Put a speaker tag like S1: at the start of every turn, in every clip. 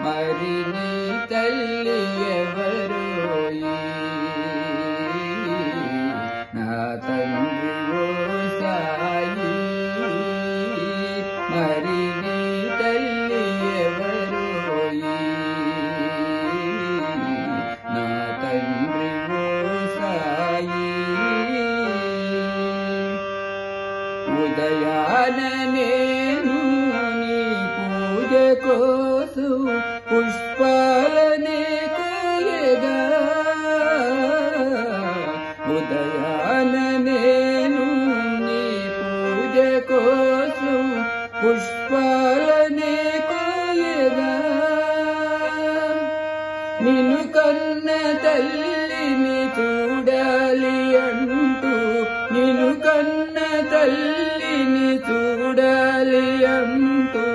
S1: మరి నీ తల్లి ఎవరోయి నా తండ్రి ఓ సాయి మరి నీ తల్లి ఎవరోయి నా తండ్రి ఓ సాయి ఉదయాన నేను నీ పూజ కోసం పుష్పాలనే కోయగా ఉదయాన నేను నీ పూజ కోసం పుష్పాలనే కోయగా నిన్ను కన్న తల్లిని చూడాలి అంటూ నిన్ను కన్న తల్లిని చూడాలి అంటూ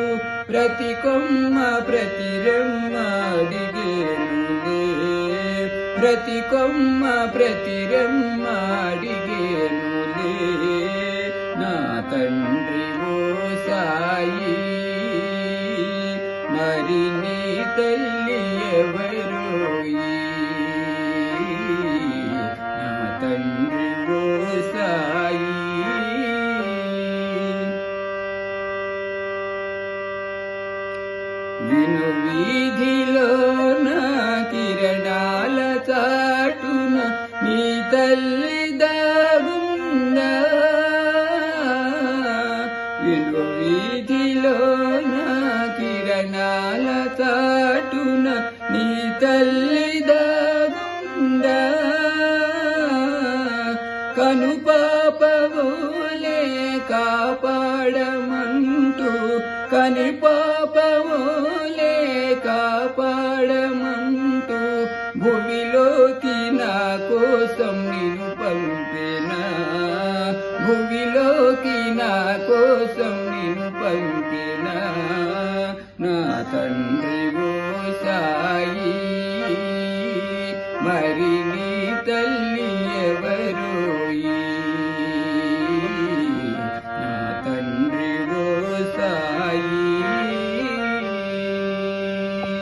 S1: ప్రతి కొమ్మ ప్రతి రెమ్మ అడిగేనులే ప్రతి కొమ్మ ప్రతి రెమ్మ అడిగేనులే నా తండ్రి ఓ సాయి మరి నీ తల్లి ఎవరోయి నా తండ్రి ఓ సాయి విను వీధిలో నా కిరణాల చాటున నీ తల్లి దాగుందా విను వీధిలో నా కిరణాల చాటున నీ తల్లి దాగుందా కను పాపవోలే కాపాడమంటూ కని పాపవోలే కాపాడమంటూ భూమిలోకి నా కోసం నిన్ను పంపినా భూమిలోకి నా కోసం నిన్ను పంపినా నా తండ్రి ఓ సాయి